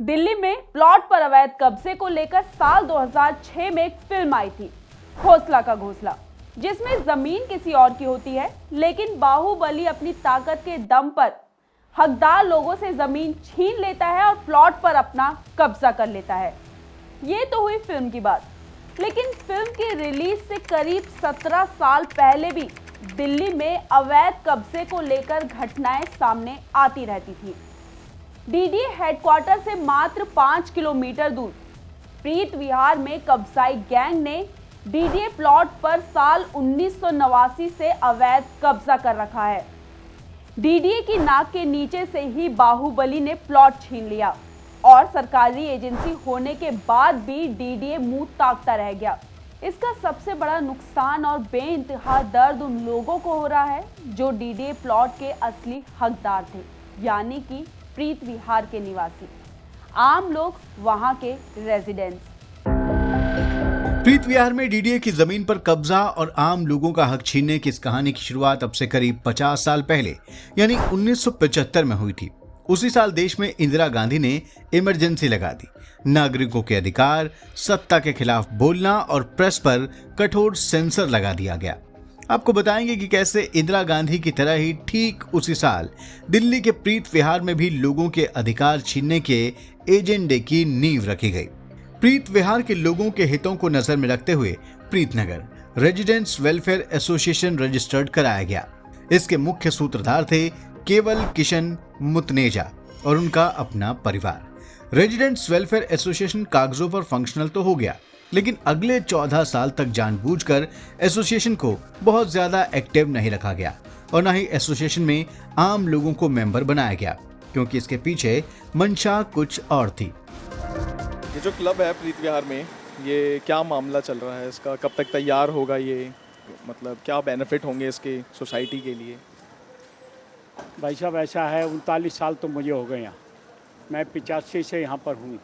दिल्ली में प्लॉट पर अवैध कब्जे को लेकर साल 2006 में एक फिल्म आई थी, घोंसला का घोंसला, जिसमें जमीन किसी और की होती है, लेकिन बाहुबली अपनी ताकत के दम पर हकदार लोगों से जमीन छीन लेता है और प्लॉट पर अपना कब्जा कर लेता है। ये तो हुई फिल्म की बात, लेकिन फिल्म की रिलीज से करीब 17 साल पहले भी दिल्ली में अवैध कब्जे को लेकर घटनाएं सामने आती रहती थी। डीडीए हेडक्वार्टर से मात्र 5 किलोमीटर दूर प्रीत विहार में कब्जाई गैंग ने डीडीए प्लॉट पर साल 1989 से अवैध कब्जा कर रखा है। डीडीए की नाक के नीचे से ही बाहुबली ने प्लॉट छीन लिया और सरकारी एजेंसी होने के बाद भी डीडीए मुंह ताकता रह गया। इसका सबसे बड़ा नुकसान और बेइंतहा दर्द उन लोगों को हो रहा है जो डीडीए प्लॉट के असली हकदार थे, यानी कि प्रीत विहार के निवासी, आम लोग, वहां के रेजिडेंट्स। प्रीत विहार में डीडीए की जमीन पर कब्जा और आम लोगों का हक छीनने की इस कहानी की शुरुआत अब से करीब 50 साल पहले यानी 1975 में हुई थी। उसी साल देश में इंदिरा गांधी ने इमरजेंसी लगा दी। नागरिकों के अधिकार, सत्ता के खिलाफ बोलना और प्रेस पर कठोर सेंसर लगा दिया गया। आपको बताएंगे कि कैसे इंदिरा गांधी की तरह ही ठीक उसी साल दिल्ली के प्रीत विहार में भी लोगों के अधिकार छीनने के एजेंडे की नींव रखी गई। प्रीत विहार के लोगों के हितों को नजर में रखते हुए Preet Nagar residents welfare association registered कराया गया। इसके मुख्य सूत्रधार थे केवल किशन मुतनेजा और उनका अपना परिवार। रेजिडेंट्स वेलफेयर एसोसिएशन कागजों पर फंक्शनल तो हो गया, लेकिन अगले 14 साल तक जानबूझकर एसोसिएशन को बहुत ज्यादा एक्टिव नहीं रखा गया और न ही एसोसिएशन में आम लोगों को मेंबर बनाया गया, क्योंकि इसके पीछे मंशा कुछ और थी। ये जो क्लब है प्रीत विहार में, ये क्या मामला चल रहा है इसका? कब तक तैयार होगा ये? मतलब क्या बेनिफिट होंगे इसके सोसाइटी के लिए? भाई साहब ऐसा है, 39 साल तो मुझे हो गए यहाँ। मैं 85 से यहाँ पर हूँ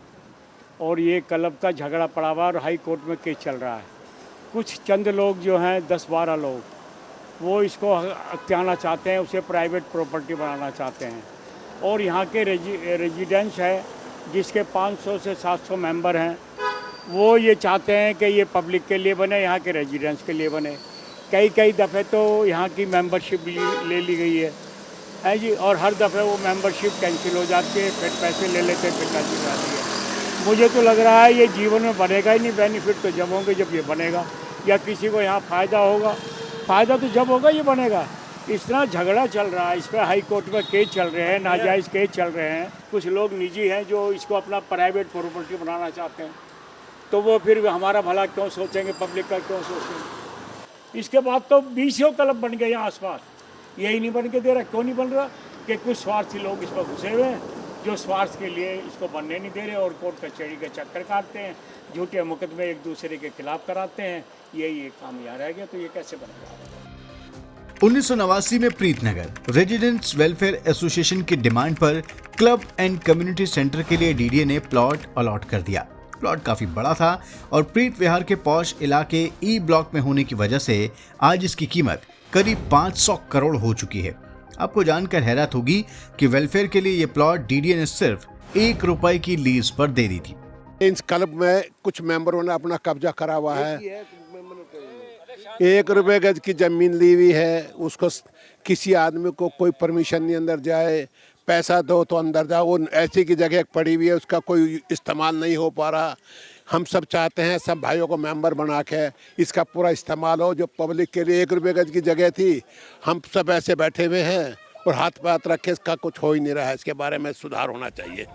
और ये क्लब का झगड़ा पड़ा हुआ और हाई कोर्ट में केस चल रहा है। कुछ चंद लोग जो हैं 10-12 लोग, वो इसको हथियाना चाहते हैं, उसे प्राइवेट प्रॉपर्टी बनाना चाहते हैं। और यहाँ के रेजिडेंट्स है जिसके 500 से 700 मेंबर हैं, वो ये चाहते हैं कि ये पब्लिक के लिए बने, यहाँ के रेजिडेंट्स के लिए बने। कई दफ़े तो यहाँ की मेंबरशिप ले ली गई है जी, और हर दफ़े वो मेंबरशिप कैंसिल हो जाती है, फिर पैसे ले लेते हैं, फिर कैंसिल हो जाती है। मुझे तो लग रहा है ये जीवन में बनेगा ही नहीं। बेनिफिट तो जब होंगे जब ये बनेगा, या किसी को यहाँ फ़ायदा होगा। फ़ायदा तो जब होगा ये बनेगा। इस तरह झगड़ा चल रहा है, इस पर हाई कोर्ट में केस चल रहे हैं, नाजायज़ केस चल रहे हैं। कुछ लोग निजी हैं जो इसको अपना प्राइवेट प्रॉपर्टी बनाना चाहते हैं, तो वो फिर हमारा भला क्यों सोचेंगे, पब्लिक का क्यों सोचेंगे? इसके बाद तो 20 क्लब बन गए यहाँ आसपास। यही नहीं बन के दे रहा। क्यों नहीं बन रहा? कि कुछ स्वार्थी लोग इस पर घुसे हुए हैं जो स्वार्थ के लिए इसको बनने नहीं दे रहे और कोर्ट कचहरी के चक्कर काटते हैं, झूठे मुकदमे एक दूसरे के खिलाफ कराते हैं। यही एक काम यहाँ रह गया, तो ये कैसे बनेगा? 1989 में प्रीतनगर रेजिडेंट्स वेलफेयर एसोसिएशन की डिमांड पर क्लब एंड कम्युनिटी सेंटर के लिए डीडीए ने प्लॉट अलॉट कर दिया। प्लॉट काफी बड़ा था और प्रीत विहार के पॉश इलाके ई ब्लॉक में होने की वजह से आज इसकी कीमत करीब 500 करोड़ हो चुकी है। आपको जानकर हैरत होगी कि वेलफेयर के लिए ये प्लॉट डीडीए ने सिर्फ 1 रुपए की लीज पर दे दी थी। इन क्लब में कुछ मेंबरों ने अपना कब्जा करा हुआ है। 1 रुपए गज की जमीन ली हुई है, उसको किसी आदमी को कोई परमिशन नहीं अंदर जाए, पैसा दो तो अंदर जाओ। वो ऐसी की जगह पड़ी हुई है, उसका कोई इस्तेमाल नहीं हो पा रहा। हम सब चाहते हैं सब भाइयों को मेंबर बना के इसका पूरा इस्तेमाल हो। जो पब्लिक के लिए 1 रुपए गज की जगह थी, हम सब ऐसे बैठे हुए हैं और हाथ पे हाथ रखे, इसका कुछ हो ही नहीं रहा है। इसके बारे में सुधार होना चाहिए।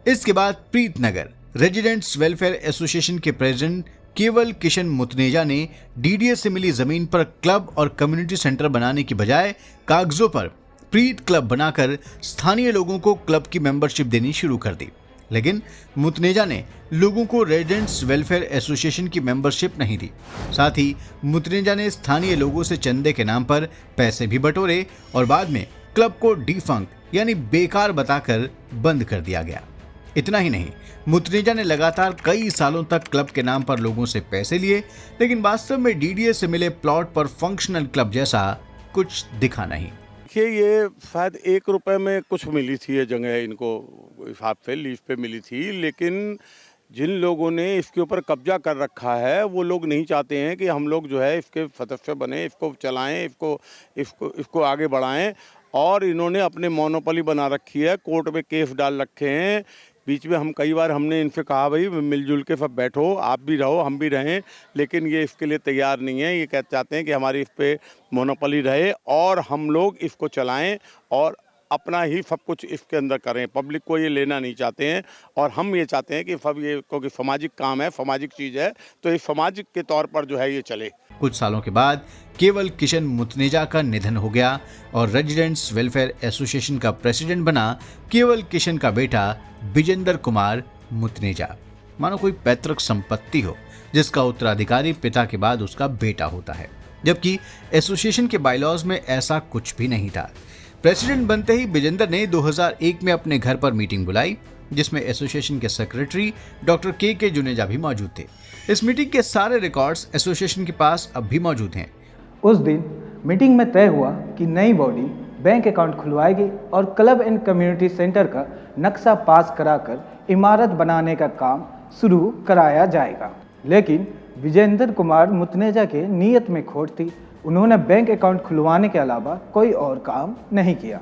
इसके बाद प्रीतनगर रेजिडेंट्स वेलफेयर एसोसिएशन के प्रेसिडेंट केवल किशन मुतनेजा ने डीडीए से मिली जमीन पर क्लब और कम्युनिटी सेंटर बनाने की बजाय कागजों पर प्रीत क्लब बनाकर स्थानीय लोगों को क्लब की मेंबरशिप देनी शुरू कर दी। लेकिन मुतनेजा ने लोगों को रेजिडेंट्स वेलफेयर एसोसिएशन की मेंबरशिप नहीं दी। साथ ही मुतनेजा ने स्थानीय लोगों से चंदे के नाम पर पैसे भी बटोरे और बाद में क्लब को डिफंक्ट यानी बेकार बताकर बंद कर दिया गया। इतना ही नहीं, मुतनेजा ने लगातार कई सालों तक क्लब के नाम पर लोगों से पैसे लिए, लेकिन वास्तव में डीडीए से मिले प्लॉट पर फंक्शनल क्लब जैसा कुछ दिखा नहीं। देखिए ये शायद 1 रुपए में कुछ मिली थी ये जगह इनको हिसाब से लीज पे मिली थी, लेकिन जिन लोगों ने इसके ऊपर कब्जा कर रखा है वो लोग नहीं चाहते हैं कि हम लोग जो है इसके सदस्य बने, इसको चलाएं, इसको आगे बढ़ाएं, और इन्होंने अपने मोनोपोली बना रखी है, कोर्ट में केस डाल रखे हैं। बीच में कई बार हमने इनसे कहा भाई मिलजुल के सब बैठो, आप भी रहो हम भी रहें, लेकिन ये इसके लिए तैयार नहीं है। ये चाहते हैं कि हमारी इस पे मोनोपोली रहे और हम लोग इसको चलाएं और अपना ही सब कुछ इसके अंदर करें, पब्लिक को ये लेना नहीं चाहते हैं। और हम ये चाहते हैं कि सब ये, क्योंकि सामाजिक काम है, सामाजिक चीज़ है, तो ये सामाजिक के तौर पर जो है ये चले। कुछ सालों के बाद केवल किशन मुतनेजा का निधन हो गया और रेजिडेंट्स वेलफेयर एसोसिएशन का प्रेसिडेंट बना केवल किशन का बेटा विजेंद्र कुमार मुतनेजा। मानो कोई पैतृक संपत्ति हो जिसका उत्तराधिकारी पिता के बाद उसका बेटा होता है, जबकि एसोसिएशन के बायलॉज में ऐसा कुछ भी नहीं था। प्रेसिडेंट बनते ही विजेंद्र ने 2001 में अपने घर पर मीटिंग बुलाई, जिसमें एसोसिएशन के सेक्रेटरी डॉक्टर के जुनेजा भी मौजूद थे। इस मीटिंग के सारे रिकॉर्ड्स एसोसिएशन के पास अब भी मौजूद हैं। उस दिन मीटिंग में तय हुआ कि नई बॉडी बैंक अकाउंट खुलवाएगी और क्लब एंड कम्युनिटी सेंटर का नक्शा पास कराकर इमारत बनाने का काम शुरू कराया जाएगा। लेकिन विजेंद्र कुमार मुतनेजा के नीयत में खोट थी। उन्होंने बैंक अकाउंट खुलवाने के अलावा कोई और काम नहीं किया,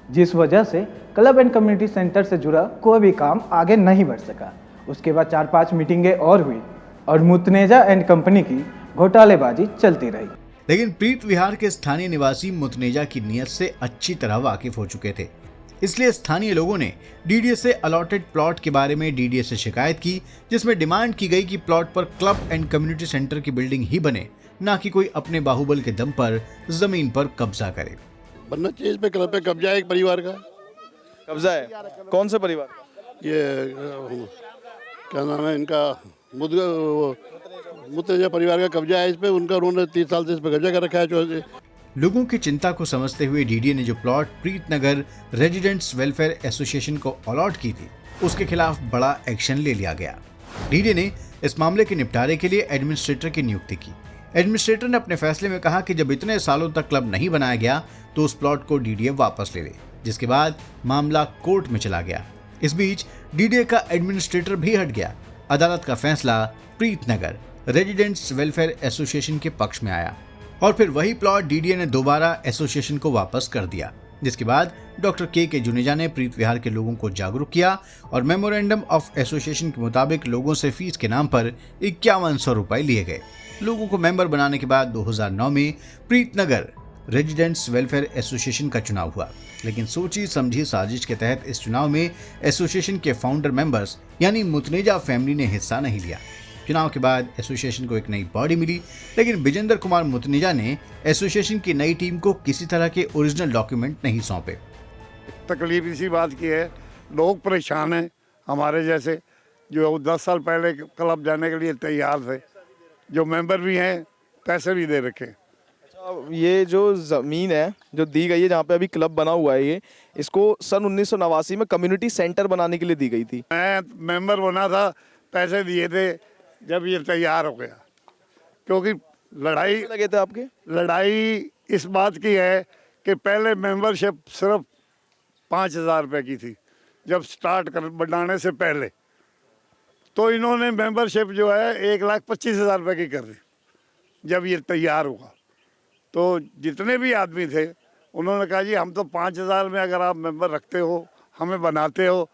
जिस वजह से क्लब एंड कम्युनिटी सेंटर से जुड़ा कोई भी काम आगे नहीं बढ़ सका। उसके बाद 4-5 मीटिंगें और हुई और मुतनेजा एंड कंपनी की घोटालेबाजी चलती रही। लेकिन प्रीत विहार के स्थानीय निवासी मुतनेजा की नीयत से अच्छी तरह वाकिफ हो चुके थे, इसलिए स्थानीय लोगों ने डीडीए से अलॉटेड प्लॉट के बारे में डीडीए से शिकायत की, जिसमें डिमांड की गई कि प्लॉट पर क्लब एंड कम्युनिटी सेंटर की बिल्डिंग ही बने, ना कि कोई अपने बाहुबल के दम पर जमीन पर कब्जा करे। बनना चाहिए इस पे, क्लब पे कब्जा है एक परिवार का। कब्जा है? कौन से परिवार का? ये क्या नाम है इनका, मुतनेजा परिवार का कब्जा है इस पे। उनका उन्होंने 30 साल से इस पे कब्जा कर रखा है। लोगों की चिंता को समझते हुए डीडीए ने जो plot Preet Nagar residents welfare association को अलॉट की थी, उसके खिलाफ बड़ा एक्शन ले लिया गया। डीडीए ने इस मामले के निपटारे के लिए एडमिनिस्ट्रेटर की नियुक्ति की। एडमिनिस्ट्रेटर ने अपने फैसले में कहा कि जब इतने सालों तक क्लब नहीं बनाया गया तो उस प्लॉट को डीडीए वापस ले ले, जिसके बाद मामला कोर्ट में चला गया। इस बीच डीडीए का एडमिनिस्ट्रेटर भी हट गया। अदालत का फैसला प्रीतनगर रेजिडेंट्स वेलफेयर एसोसिएशन के पक्ष में आया और फिर वही प्लॉट डीडीए ने दोबारा एसोसिएशन को वापस कर दिया, जिसके बाद डॉक्टर के जुनेजा ने प्रीत विहार के लोगों को जागरूक किया और मेमोरेंडम ऑफ एसोसिएशन के मुताबिक लोगों से फीस के नाम पर 5100 रुपए लिए गए। लोगों को मेंबर बनाने के बाद 2009 में प्रीतनगर रेजिडेंट्स वेलफेयर एसोसिएशन का चुनाव हुआ, लेकिन सोची समझी साजिश के तहत इस चुनाव में एसोसिएशन के फाउंडर मेंबर्स यानी मुतनेजा फैमिली ने हिस्सा नहीं लिया। चुनाव के बाद एसोसिएशन को एक नई बॉडी मिली, लेकिन विजेंद्र कुमार मुतनेजा ने एसोसिएशन की नई टीम को किसी तरह के ओरिजिनल डॉक्यूमेंट नहीं सौंपे। तकलीफ इसी बात की है, लोग परेशान हैं हमारे जैसे, जो 10 साल पहले क्लब जाने के लिए तैयार थे, जो मेंबर भी हैं, पैसे भी दे रखे। ये जो ज़मीन है जो दी गई है, जहाँ पे अभी क्लब बना हुआ है, ये इसको सन 1989 में कम्युनिटी सेंटर बनाने के लिए दी गई थी। मैं मेंबर बना था, पैसे दिए थे जब ये तैयार हो गया, क्योंकि लड़ाई लगे थे आपके। लड़ाई इस बात की है कि पहले मेंबरशिप सिर्फ 5000 रुपये की थी जब स्टार्ट कर बनाने से पहले, तो इन्होंने मेंबरशिप जो है 1,25,000 रुपये की कर दी। जब ये तैयार हुआ तो जितने भी आदमी थे उन्होंने कहा जी हम तो 5000 में अगर आप मेंबर रखते हो, हमें बनाते हो,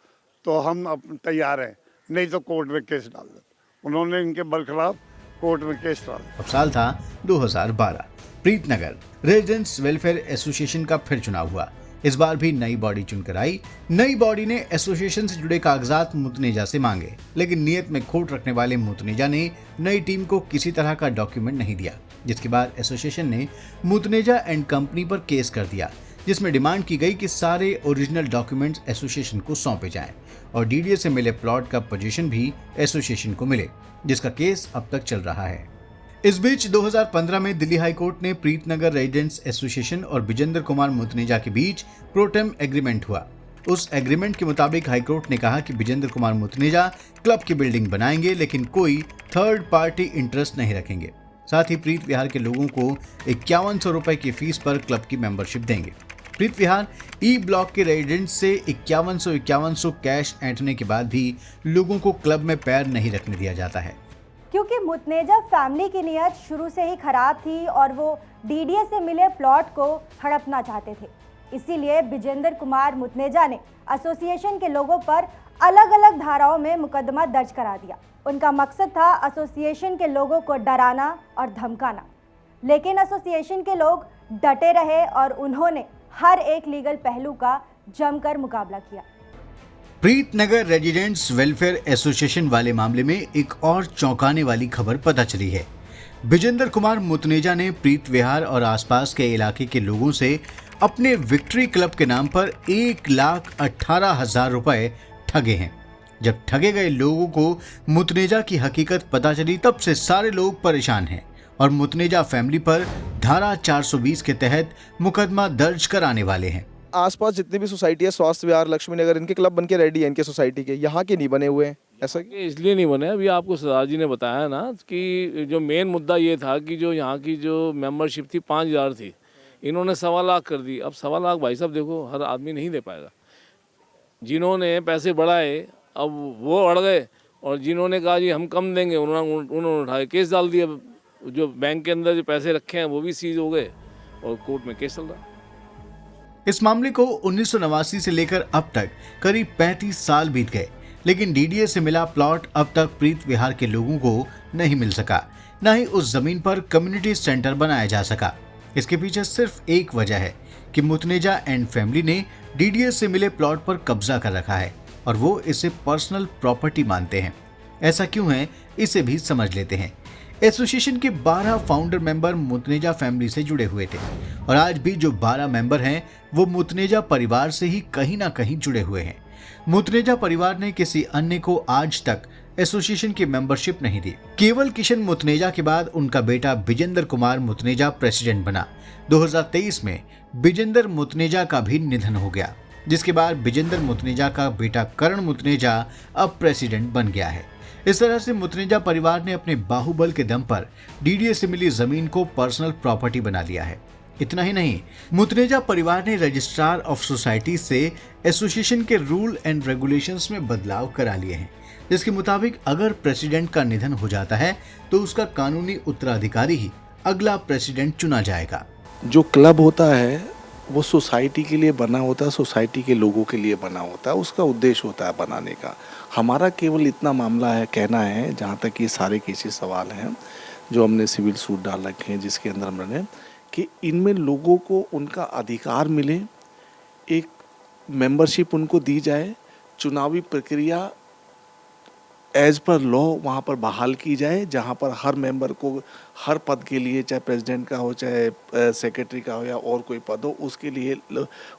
तो हम तैयार हैं, नहीं तो कोर्ट में केस डाल दो। उन्होंने इनके बरखिलाफ कोर्ट में केस डाला। अब साल था 2012। प्रीतनगर रेजिडेंट्स वेलफेयर एसोसिएशन का फिर चुनाव हुआ। इस बार भी नई बॉडी चुनकर आई। नई बॉडी ने एसोसिएशन से जुड़े कागजात मुतनेजा से मांगे, लेकिन नियत में खोट रखने वाले मुतनेजा ने नई टीम को किसी तरह का डॉक्यूमेंट नहीं दिया, जिसके बाद एसोसिएशन ने मुतनेजा एंड कंपनी पर केस कर दिया, जिसमें डिमांड की गई कि सारे ओरिजिनल डॉक्यूमेंट्स एसोसिएशन को सौंपे जाएं और डीडीए से मिले प्लॉट का पोजीशन भी एसोसिएशन को मिले, जिसका केस अब तक चल रहा है। इस बीच 2015 में दिल्ली हाई कोर्ट ने प्रीतनगर रेजिडेंट्स एसोसिएशन और विजेंद्र कुमार मुतनेजा के बीच प्रोटेम एग्रीमेंट हुआ। उस एग्रीमेंट के मुताबिक हाई कोर्ट ने कहा कि विजेंद्र कुमार मुतनेजा क्लब की बिल्डिंग बनाएंगे, लेकिन कोई थर्ड पार्टी इंटरेस्ट नहीं रखेंगे। साथ ही प्रीत विहार के लोगों को 5100 रुपए की फीस पर क्लब की मेंबरशिप देंगे। प्रीत विहार ई ब्लॉक के रेजिडेंट से 5100 कैश ऐंठने के बाद भी लोगों को क्लब में पैर नहीं रखने दिया जाता है, क्योंकि मुतनेजा फैमिली की नीयत शुरू से ही खराब थी और वो डीडीए से मिले प्लॉट को हड़पना चाहते थे। इसीलिए विजेंद्र कुमार मुतनेजा ने एसोसिएशन के लोगों पर अलग अलग धाराओं में मुकदमा दर्ज करा दिया। उनका मकसद था एसोसिएशन के लोगों को डराना और धमकाना, लेकिन एसोसिएशन के लोग डटे रहे और उन्होंने हर एक लीगल पहलू का जमकर मुकाबला किया। प्रीतनगर रेजिडेंट्स वेलफेयर एसोसिएशन वाले मामले में एक और चौंकाने वाली खबर पता चली है। विजेंद्र कुमार मुतनेजा ने प्रीत विहार और आसपास के इलाके के लोगों से अपने विक्ट्री क्लब के नाम पर 1,18,000 रुपए ठगे हैं। जब ठगे गए लोगों को मुतनेजा की हकीकत पता चली, तब से सारे लोग परेशान हैं और मुतनेजा फैमिली पर धारा 420 के तहत मुकदमा दर्ज कराने वाले हैं। आसपास जितनी भी सोसाइटी है, स्वास्थ्य विहार, लक्ष्मी नगर, इनके क्लब बन के रेडी है, इनके सोसाइटी के, यहाँ के नहीं बने हुए हैं। ऐसा ये इसलिए नहीं बने, अभी आपको सरदार जी ने बताया ना कि जो मेन मुद्दा ये था कि जो यहाँ की जो मेंबरशिप थी 5,000 थी, इन्होंने 1.25 लाख कर दी। अब 1.25 लाख भाई साहब देखो हर आदमी नहीं दे पाएगा। जिन्होंने पैसे बढ़ाए अब वो अड़ गए और जिन्होंने कहा जी हम कम देंगे उन्होंने उठाए केस डाल दिया। जो बैंक के अंदर जो पैसे रखे हैं वो भी सीज हो गए और कोर्ट में केस चल रहा है। इस मामले को 1989 से लेकर अब तक करीब 35 साल बीत गए, लेकिन डीडीए से मिला प्लॉट अब तक प्रीत विहार के लोगों को नहीं मिल सका, न ही उस जमीन पर कम्युनिटी सेंटर बनाया जा सका। इसके पीछे सिर्फ एक वजह है कि मुतनेजा एंड फैमिली ने डीडीए से मिले प्लॉट पर कब्जा कर रखा है और वो इसे पर्सनल प्रॉपर्टी मानते हैं। ऐसा क्यों है, इसे भी समझ लेते हैं। एसोसिएशन के 12 फाउंडर मेंबर मुतनेजा फैमिली से जुड़े हुए थे और आज भी जो 12 मेंबर हैं वो मुतनेजा परिवार से ही कहीं ना कहीं जुड़े हुए हैं। मुतनेजा परिवार ने किसी अन्य को आज तक एसोसिएशन की मेंबरशिप नहीं दी। केवल किशन मुतनेजा के बाद उनका बेटा विजेंद्र कुमार मुतनेजा प्रेसिडेंट बना। 2023 में विजेंद्र मुतनेजा का भी निधन हो गया, जिसके बाद विजेंद्र मुतनेजा का बेटा करण मुतनेजा अब प्रेसिडेंट बन गया है। इस तरह से मुतनेजा परिवार ने अपने बाहुबल के दम पर डीडीए से मिली जमीन को पर्सनल प्रॉपर्टी बना लिया है। इतना ही नहीं, मुतनेजा परिवार ने रजिस्ट्रार ऑफ सोसाइटी से एसोसिएशन के रूल एंड रेगुलेशंस में बदलाव करा लिए हैं, जिसके मुताबिक अगर प्रेसिडेंट का निधन हो जाता है तो उसका कानूनी उत्तराधिकारी ही अगला प्रेसिडेंट चुना जाएगा। जो क्लब होता है वो सोसाइटी के लिए बना होता है, सोसाइटी के लोगों के लिए बना होता है, उसका उद्देश्य होता है बनाने का। हमारा केवल इतना मामला है, कहना है, जहाँ तक ये सारे केसेस सवाल हैं जो हमने सिविल सूट डाल रखे हैं, जिसके अंदर हमने कि इनमें लोगों को उनका अधिकार मिले, एक मेंबरशिप उनको दी जाए, चुनावी प्रक्रिया एज पर लॉ वहाँ पर बहाल की जाए, जहाँ पर हर मेंबर को हर पद के लिए, चाहे प्रेसिडेंट का हो, चाहे सेक्रेटरी का हो या और कोई पद हो, उसके लिए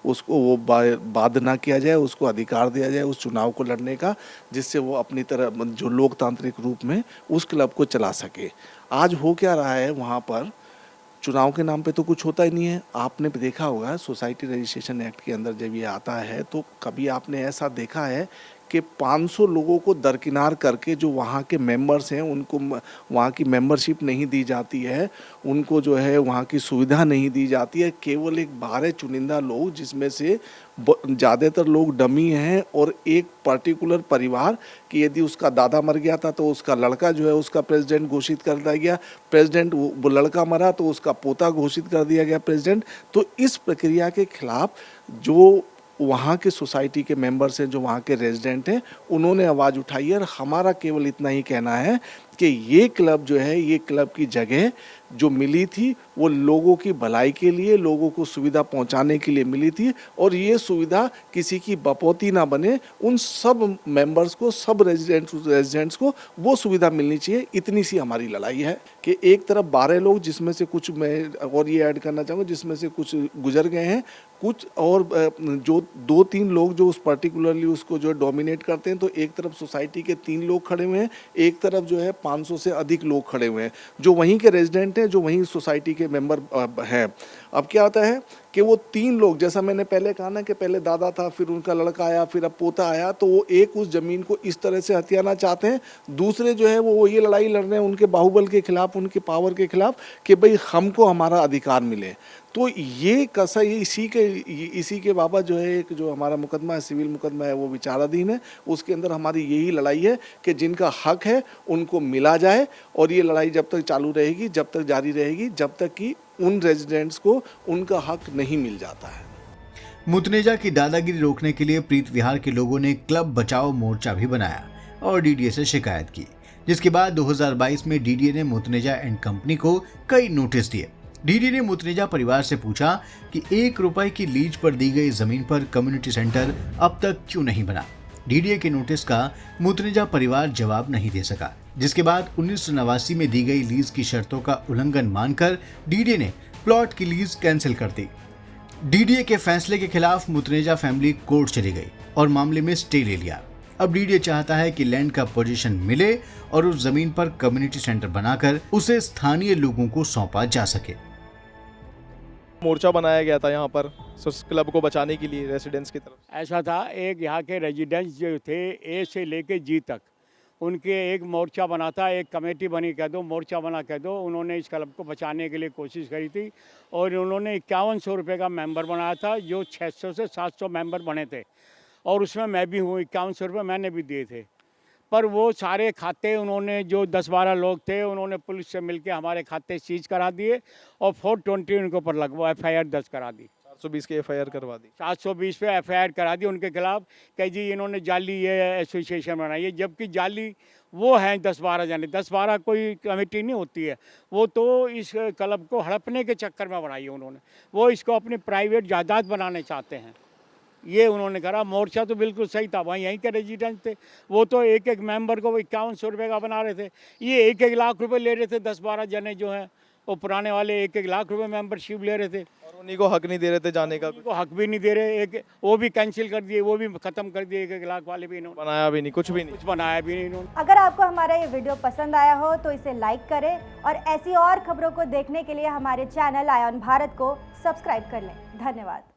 उसको वो बाध्य ना किया जाए, उसको अधिकार दिया जाए उस चुनाव को लड़ने का, जिससे वो अपनी तरह जो लोकतांत्रिक रूप में उस क्लब को चला सके। आज हो क्या रहा है, वहाँ पर चुनाव के नाम पे तो कुछ होता ही नहीं है। आपने देखा होगा सोसाइटी रजिस्ट्रेशन एक्ट के अंदर जब ये आता है तो कभी आपने ऐसा देखा है कि 500 लोगों को दरकिनार करके जो वहाँ के मेंबर्स हैं उनको वहाँ की मेंबरशिप नहीं दी जाती है, उनको जो है वहाँ की सुविधा नहीं दी जाती है। केवल एक 12 चुनिंदा लोग, जिसमें से ज़्यादातर लोग डमी हैं, और एक पर्टिकुलर परिवार कि यदि उसका दादा मर गया था तो उसका लड़का जो है उसका प्रेसिडेंट घोषित कर दिया गया, प्रेसिडेंट वो लड़का मरा तो उसका पोता घोषित कर दिया गया प्रेसिडेंट। तो इस प्रक्रिया के खिलाफ जो वहाँ के सोसाइटी के मेंबर्स हैं, जो वहाँ के रेजिडेंट हैं, उन्होंने आवाज़ उठाई है। और हमारा केवल इतना ही कहना है कि ये क्लब जो है, ये क्लब की जगह जो मिली थी वो लोगों की भलाई के लिए, लोगों को सुविधा पहुंचाने के लिए मिली थी, और ये सुविधा किसी की बपौती ना बने, उन सब मेंबर्स को, सब रेजिडेंट्स को वो सुविधा मिलनी चाहिए। इतनी सी हमारी लड़ाई है कि एक तरफ 12 लोग, जिसमें से कुछ मैं और ये ऐड करना चाहूँगा, जिसमें से कुछ गुजर गए हैं, कुछ और जो 2-3 लोग जो उस पर्टिकुलरली उसको जो डोमिनेट करते हैं। तो एक तरफ सोसाइटी के 3 लोग खड़े हुए हैं, एक तरफ जो है 500 से अधिक लोग खड़े हुए हैं जो वहीं के रेजिडेंट हैं, जो वहीं सोसाइटी के मेंबर हैं। अब क्या होता है कि वो 3 लोग, जैसा मैंने पहले कहा ना कि पहले दादा था, फिर उनका लड़का आया, फिर अब पोता आया, तो वो एक उस ज़मीन को इस तरह से हथियाना चाहते हैं। दूसरे जो है वो ये लड़ाई लड़ रहे हैं उनके बाहुबल के खिलाफ, उनके पावर के खिलाफ, कि भाई हमको हमारा अधिकार मिले। तो ये कसा, ये इसी के बाबत जो है एक जो हमारा मुकदमा है, सिविल मुकदमा है, वो विचाराधीन है। उसके अंदर हमारी यही लड़ाई है कि जिनका हक है उनको मिला जाए, और ये लड़ाई जब तक चालू रहेगी, जब तक जारी रहेगी, जब तक कि उन रेजिडेंट्स को उनका हक नहीं मिल जाता है। मुतनेजा की दादागिरी रोकने के लिए प्रीत विहार के लोगों ने क्लब बचाओ मोर्चा भी बनाया और डीडीए से शिकायत की, जिसके बाद 2022 में डीडीए ने मुतनेजा एंड कंपनी को कई नोटिस दिए। डीडीए ने मुतनेजा परिवार से पूछा कि 1 रुपए की लीज पर दी गई जमीन पर कम्युनिटी सेंटर अब तक क्यों नहीं बना। डीडीए के नोटिस का मुतनेजा परिवार जवाब नहीं दे सका, जिसके बाद 1989 में दी गई लीज की शर्तों का उल्लंघन मानकर डीडीए ने प्लॉट की लीज कैंसिल कर दी। डीडीए के फैसले के खिलाफ मुतनेजा फैमिली कोर्ट चली गई और मामले में स्टे ले लिया। अब डीडीए चाहता है कि लैंड का पोजीशन मिले और उस जमीन पर कम्युनिटी सेंटर बनाकर उसे स्थानीय लोगों को सौंपा जा सके। मोर्चा बनाया गया था यहाँ पर क्लब को बचाने के लिए रेसिडेंट्स की तरफ। ऐसा था, एक यहाँ के रेजिडेंट्स जो थे ए से लेके जी तक, उनके एक मोर्चा बना था, एक कमेटी बनी कह दो, मोर्चा बना कह दो। उन्होंने इस क्लब को बचाने के लिए कोशिश करी थी और उन्होंने 5100 रुपये का मेंबर बनाया था, जो 600 से 700 मेंबर बने थे, और उसमें मैं भी हूँ। 5100 रुपये मैंने भी दिए थे। पर वो सारे खाते उन्होंने, जो 10-12 लोग थे, उन्होंने पुलिस से मिलके हमारे खाते सीज करा दिए और 420 उनके ऊपर लगवा FIR दर्ज करा दी। 720 की FIR करवा दी। 720 पे FIR करा दी उनके खिलाफ कि जी इन्होंने जाली ये एसोसिएशन बनाई है, जबकि जाली वो हैं 10-12 जने। 10-12 कोई कमेटी नहीं होती है, वो तो इस क्लब को हड़पने के चक्कर में बनाई है उन्होंने। वो इसको अपनी प्राइवेट जायदाद बनाने चाहते हैं, ये उन्होंने करा। मोर्चा तो बिल्कुल सही था, वहाँ यहीं के रेजिडेंट थे, वो तो एक एक मेंबर को 5100 रुपये का बना रहे थे। ये 1-1 लाख रुपए ले रहे थे, 10-12 जने जो हैं वो पुराने वाले 1-1 लाख रुपए मेंबरशिप ले रहे थे, और उन्हीं को हक नहीं दे रहे थे जाने का। उनको हक भी नहीं दे रहे, एक वो भी कैंसिल कर दिए, वो भी खत्म कर दिए। 1-1 लाख वाले भी इन्होंने बनाया भी नहीं, कुछ भी नहीं, कुछ बनाया भी नहीं इन्होंने। अगर आपको हमारा ये वीडियो पसंद आया हो तो इसे लाइक करें और ऐसी और खबरों को देखने के लिए हमारे चैनल आयन भारत को सब्सक्राइब कर लें। धन्यवाद।